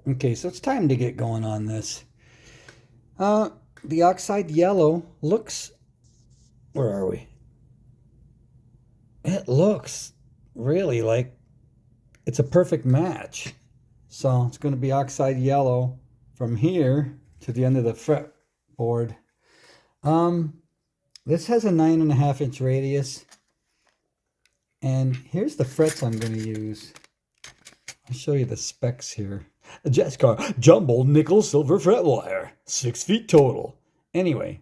Okay, so it's time to get going on this. The oxide yellow looks, where are we? It looks really like it's a perfect match. So it's going to be oxide yellow from here to the end of the fretboard. This has a 9.5-inch radius. And here's the frets I'm going to use. I'll show you the specs here. A Jessica jumbo nickel silver fret wire, 6 feet total. Anyway,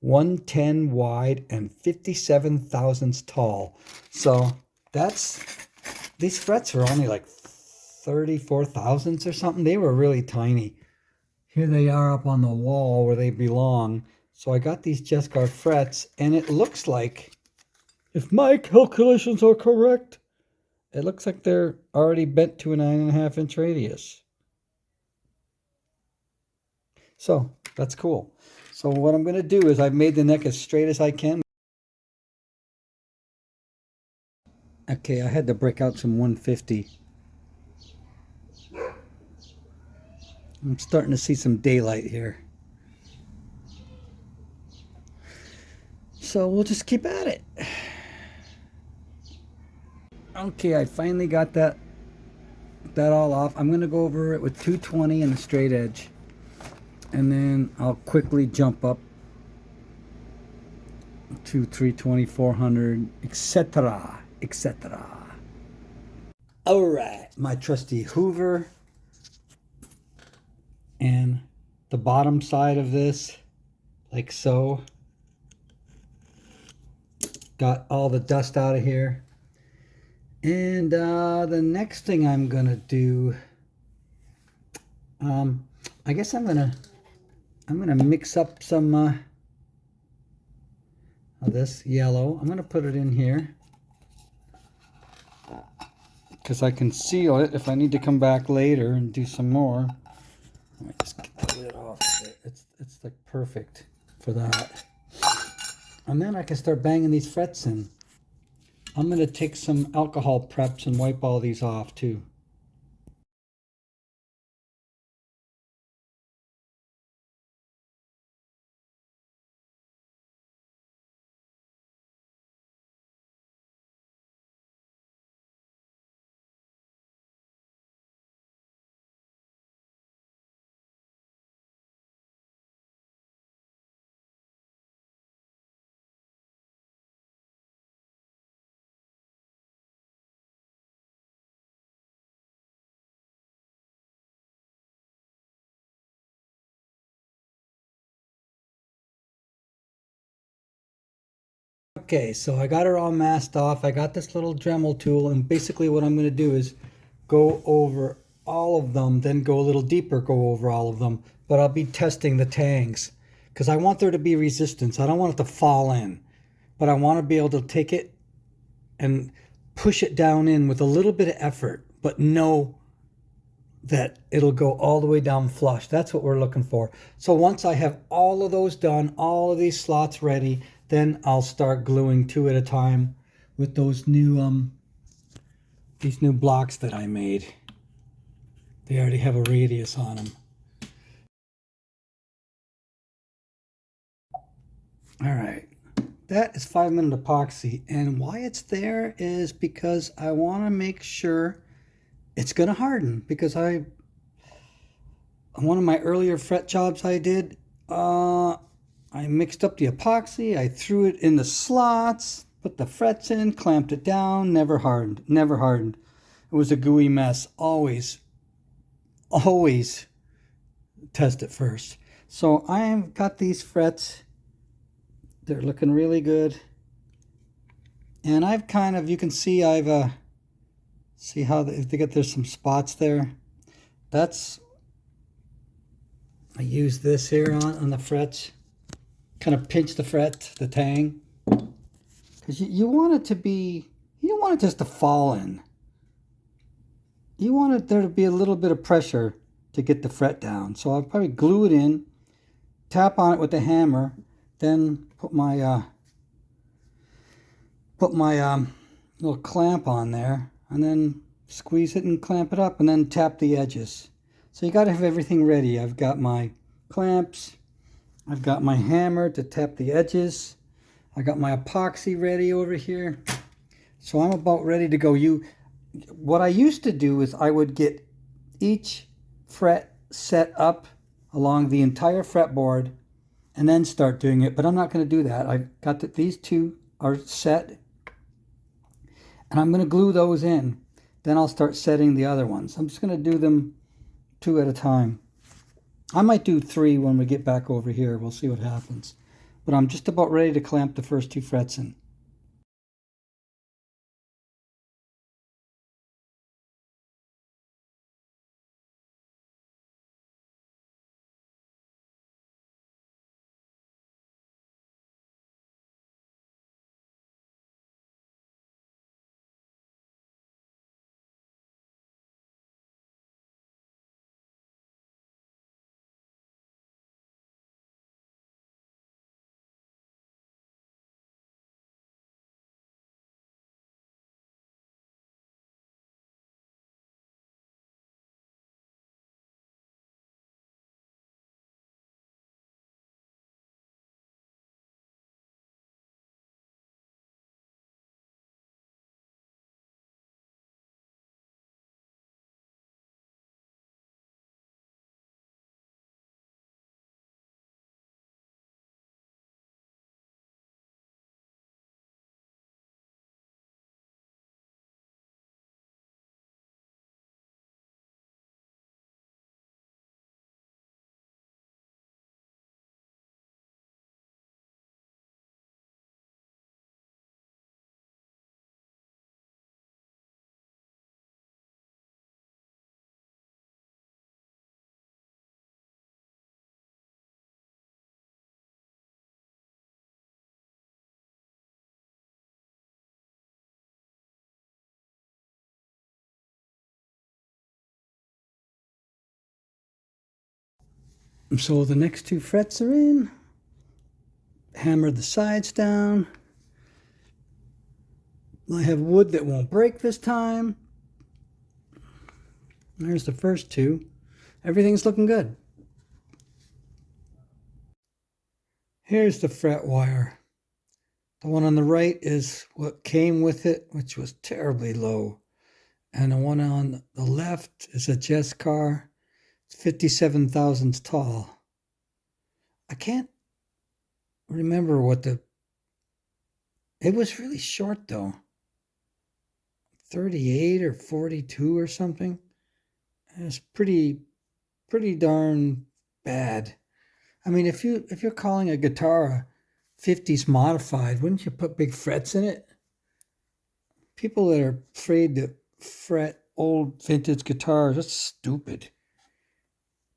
110 wide and 57 thousandths tall. So these frets were only like 34 thousandths or something. They were really tiny. Here they are up on the wall where they belong. So I got these Jessica frets, and it looks like, if my calculations are correct, it looks like they're already bent to a 9.5-inch radius. So that's cool. So what I'm going to do is I've made the neck as straight as I can. Okay, I had to break out some 150. I'm starting to see some daylight here. So we'll just keep at it. Okay, I finally got that all off. I'm going to go over it with 220 and a straight edge. And then I'll quickly jump up to 320, 400, etc., etc. All right, my trusty Hoover. And the bottom side of this, like so. Got all the dust out of here. And the next thing I'm going to do, I guess I'm gonna mix up some of this yellow. I'm gonna put it in here because I can seal it if I need to come back later and do some more. Let me just get the lid off of it. It's like perfect for that. And then I can start banging these frets in. I'm gonna take some alcohol preps and wipe all these off too. Okay, so I got her all masked off. I got this little Dremel tool, and basically what I'm going to do is go over all of them, then go a little deeper, go over all of them. But I'll be testing the tangs because I want there to be resistance. I don't want it to fall in, but I want to be able to take it and push it down in with a little bit of effort, but know that it'll go all the way down flush. That's what we're looking for. So once I have all of those done, all of these slots ready, then I'll start gluing 2 at a time with those new these new blocks that I made. They already have a radius on them. All right, that is 5-minute epoxy, and why it's there is because I want to make sure it's going to harden, because one of my earlier fret jobs I did, I mixed up the epoxy, I threw it in the slots, put the frets in, clamped it down, never hardened, never hardened. It was a gooey mess. Always test it first. So I've got these frets. They're looking really good. And I've kind of, you can see I've, see how there's some spots there. I use this here on the frets. Kind of pinch the fret, the tang. Because you want it to be, you don't want it just to fall in. You want there to be a little bit of pressure to get the fret down. So I'll probably glue it in, tap on it with the hammer, then put my little clamp on there, and then squeeze it and clamp it up, and then tap the edges. So you got to have everything ready. I've got my clamps. I've got my hammer to tap the edges. I got my epoxy ready over here. So I'm about ready to go. What I used to do is I would get each fret set up along the entire fretboard and then start doing it, but I'm not going to do that. I've got these two are set, and I'm going to glue those in. Then I'll start setting the other ones. I'm just going to do them two at a time. I might do three when we get back over here. We'll see what happens. But I'm just about ready to clamp the first two frets in. So the next two frets are in. Hammer the sides down. I have wood that won't break this time. There's the first two. Everything's looking good. Here's the fret wire. The one on the right is what came with it, which was terribly low. And the one on the left is a Jess car. It's 57 thousandths tall. I can't remember it was really short though. 38 or 42 or something. It's pretty darn bad. I mean, if you're calling a guitar a 50s modified, wouldn't you put big frets in it? People that are afraid to fret old vintage guitars, that's stupid.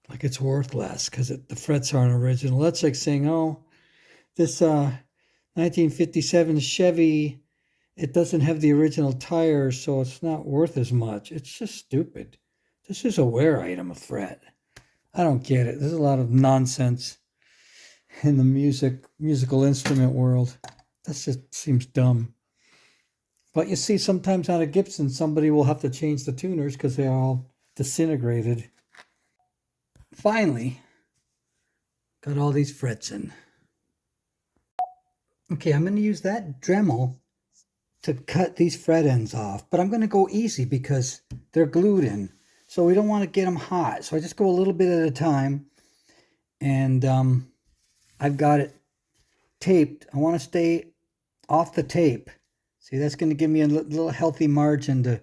Like it's worth less because the frets aren't original. That's like saying, oh, this 1957 Chevy, it doesn't have the original tires, so it's not worth as much. It's just stupid. This is a wear item, a fret. I don't get it. There's a lot of nonsense in the musical instrument world. That just seems dumb. But you see, sometimes on a Gibson, somebody will have to change the tuners because they're all disintegrated. Finally, got all these frets in. Okay, I'm going to use that Dremel to cut these fret ends off, but I'm going to go easy because they're glued in. So we don't want to get them hot. So I just go a little bit at a time. And I've got it taped. I want to stay off the tape. See, that's going to give me a little healthy margin to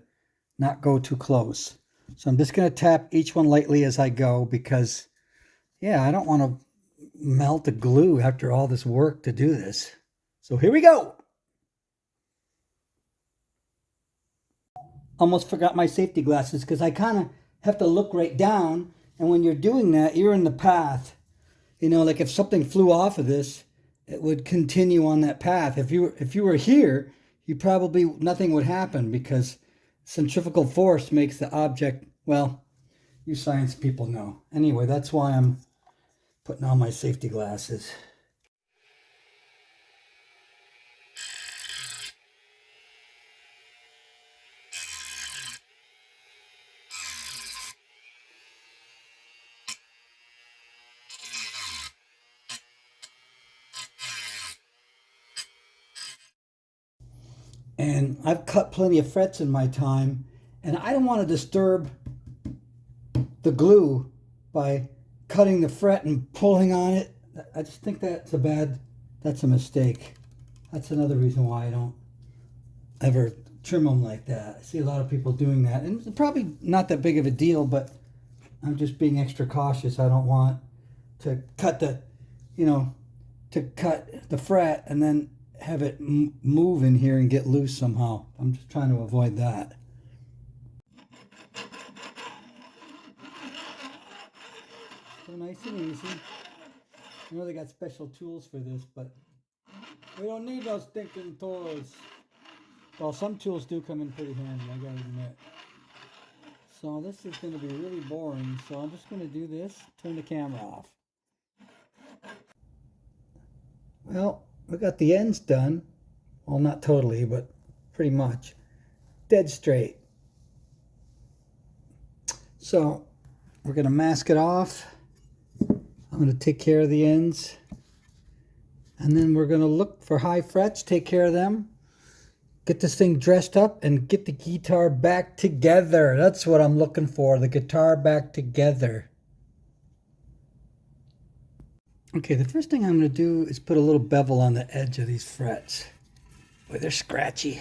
not go too close. So I'm just going to tap each one lightly as I go because, yeah, I don't want to melt the glue after all this work to do this. So here we go. Almost forgot my safety glasses because I kind of have to look right down. And when you're doing that, you're in the path. You know, like if something flew off of this, it would continue on that path. If you were here, you probably nothing would happen because centrifugal force makes the object, well, you science people know. Anyway, that's why I'm putting on my safety glasses. And I've cut plenty of frets in my time, and I don't want to disturb the glue by cutting the fret and pulling on it. I just think that's a mistake. That's another reason why I don't ever trim them like that. I see a lot of people doing that, and it's probably not that big of a deal, but I'm just being extra cautious. I don't want to cut the fret and then have it move in here and get loose somehow. I'm just trying to avoid that. So nice and easy. I know they got special tools for this, but we don't need those stinking tools. Well, some tools do come in pretty handy, I gotta admit. So this is going to be really boring, so I'm just going to do this, turn the camera off. Well, we got the ends done. Well, not totally, but pretty much. Dead straight. So we're going to mask it off. I'm going to take care of the ends. And then we're going to look for high frets, take care of them. Get this thing dressed up and get the guitar back together. That's what I'm looking for, the guitar back together. Okay, the first thing I'm going to do is put a little bevel on the edge of these frets. Boy, they're scratchy.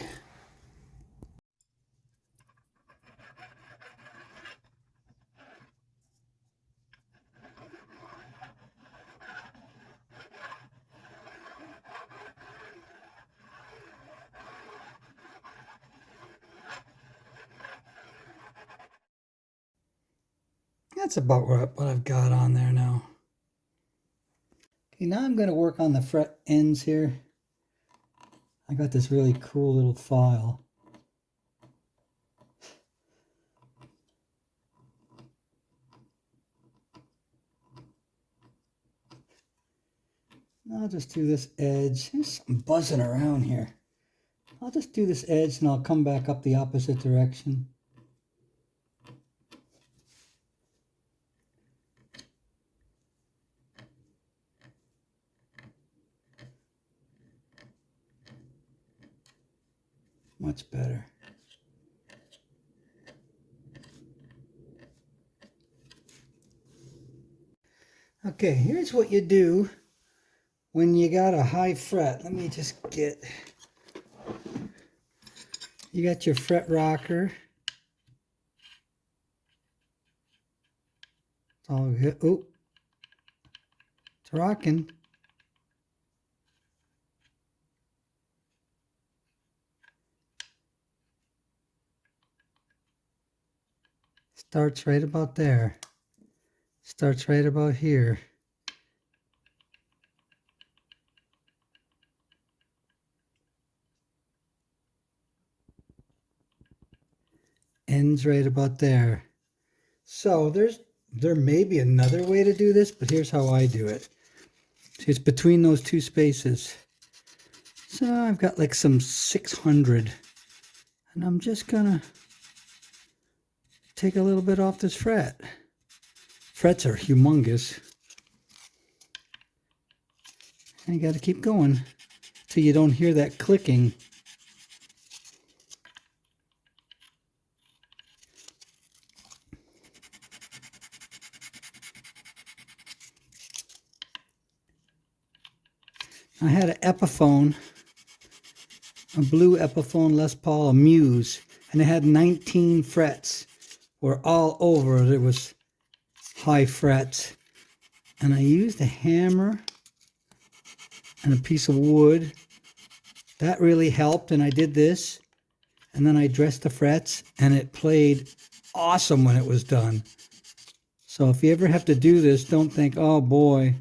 That's about what I've got on there now. Okay, now I'm going to work on the fret ends here. I got this really cool little file. I'll just do this edge. There's something buzzing around here. I'll just do this edge and I'll come back up the opposite direction. Much better. Okay, here's what you do when you got a high fret. Let me just get... You got your fret rocker. It's all good. Oh, it's rocking. Starts right about there. Starts right about here. Ends right about there. So there may be another way to do this, but here's how I do it. See, it's between those two spaces. So I've got like some 600, and I'm just gonna take a little bit off this fret. Frets are humongous. And you got to keep going till you don't hear that clicking. I had an Epiphone, a blue Epiphone Les Paul, a Muse, and it had 19 frets. Where all over it was high frets. And I used a hammer and a piece of wood. That really helped, and I did this. And then I dressed the frets, and it played awesome when it was done. So if you ever have to do this, don't think, oh boy,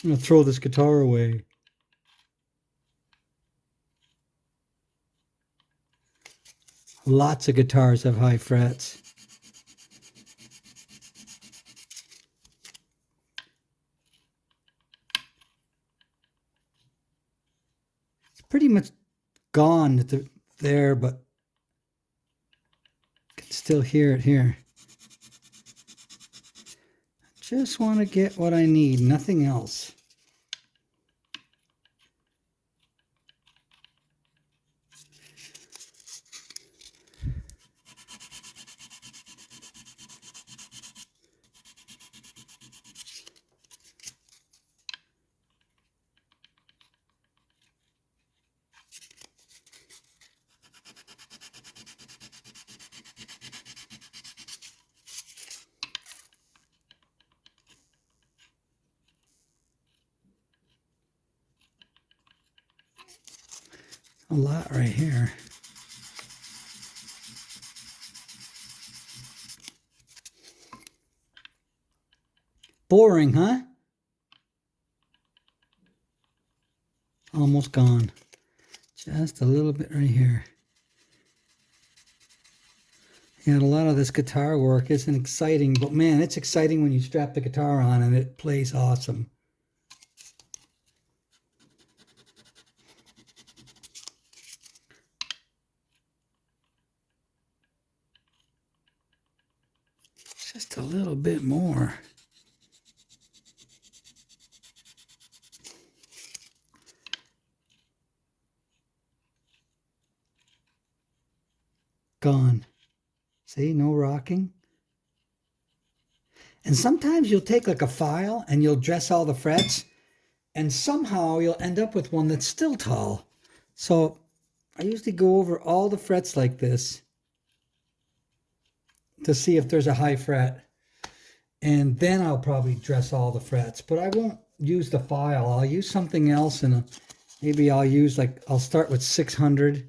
I'm going to throw this guitar away. Lots of guitars have high frets. It's pretty much gone there, but I can still hear it here. Just want to get what I need, nothing else. a lot right here. Boring, huh? Almost gone. Just a little bit right here. And a lot of this guitar work isn't exciting, but man, it's exciting when you strap the guitar on and it plays awesome. Just a little bit more. Gone. See, no rocking. And sometimes you'll take like a file and you'll dress all the frets, and somehow you'll end up with one that's still tall. So I usually go over all the frets like this to see if there's a high fret. And then I'll probably dress all the frets, but I won't use the file. I'll use something else, and maybe I'll use I'll start with 600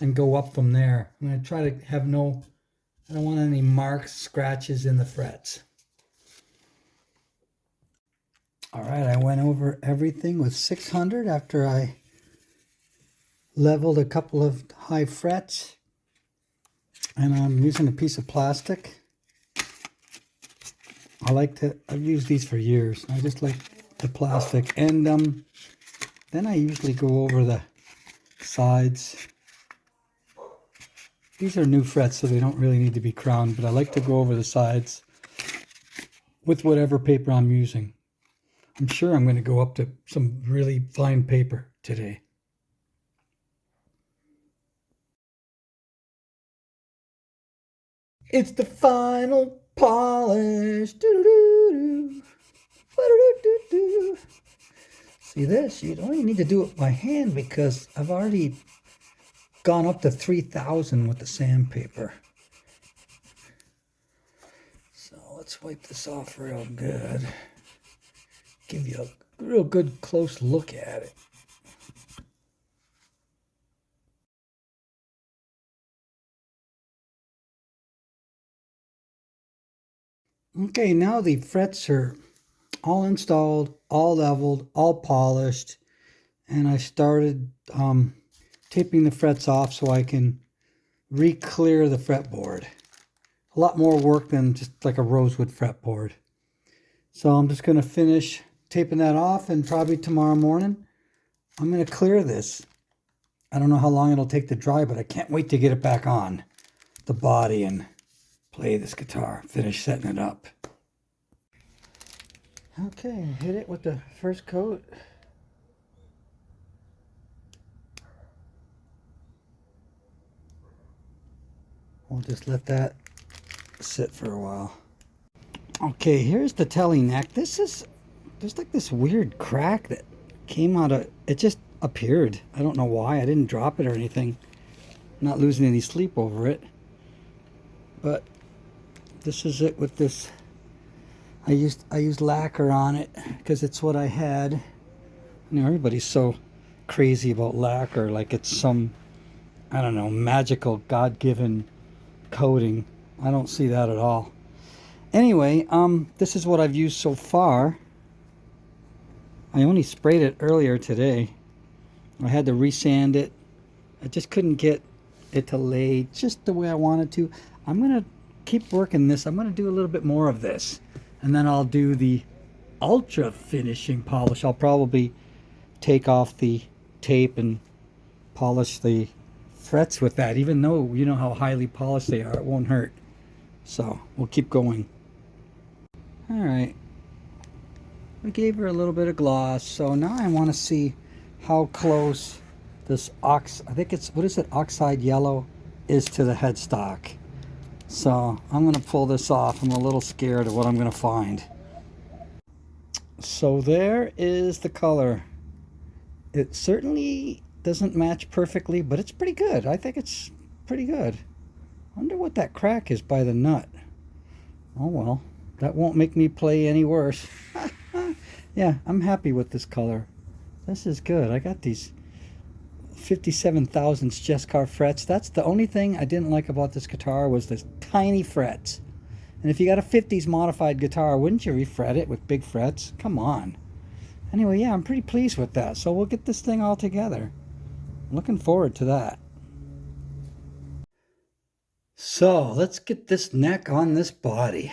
and go up from there. I'm going to try to have I don't want any marks, scratches in the frets. All right, I went over everything with 600 after I leveled a couple of high frets. And I'm using a piece of plastic. I've used these for years. I just like the plastic. And then I usually go over the sides. These are new frets, so they don't really need to be crowned, but I like to go over the sides with whatever paper I'm using. I'm sure I'm going to go up to some really fine paper today. It's the final polish. See this? You don't even need to do it by hand because I've already gone up to 3,000 with the sandpaper. So let's wipe this off real good. Give you a real good close look at it. Okay, now the frets are all installed, all leveled, all polished, and I started taping the frets off so I can re-clear the fretboard. A lot more work than just like a rosewood fretboard. So I'm just going to finish taping that off, and probably tomorrow morning I'm going to clear this. I don't know how long it'll take to dry, but I can't wait to get it back on the body and play this guitar, finish setting it up. Okay, hit it with the first coat. We'll just let that sit for a while. Okay, here's the Tele neck. There's like this weird crack that came out of it, just appeared. I don't know why. I didn't drop it or anything. I'm not losing any sleep over it. But this is it with this. I used lacquer on it because it's what I had. You know, everybody's so crazy about lacquer, like it's some, I don't know, magical God-given coating. I don't see that at all. Anyway, this is what I've used so far. I only sprayed it earlier today. I had to resand it. I just couldn't get it to lay just the way I wanted to. I'm going to keep working this. I'm going to do a little bit more of this. And then I'll do the ultra finishing polish. I'll probably take off the tape and polish the frets with that. Even though you know how highly polished they are, it won't hurt. So we'll keep going. Alright. We gave her a little bit of gloss. So now I want to see how close this I think it's, what is it, oxide yellow is to the headstock. So I'm going to pull this off. I'm a little scared of what I'm going to find. So there is the color. It certainly doesn't match perfectly, but it's pretty good. I think it's pretty good. Wonder what that crack is by the nut. Oh well, that won't make me play any worse. Yeah, I'm happy with this color. This is good. I got these 57 thousandths Jessica frets. That's the only thing I didn't like about this guitar, was the tiny frets. And if you got a 50s modified guitar, wouldn't you refret it with big frets? Come on. Anyway, yeah, I'm pretty pleased with that. So we'll get this thing all together. Looking forward to that. So let's get this neck on this body.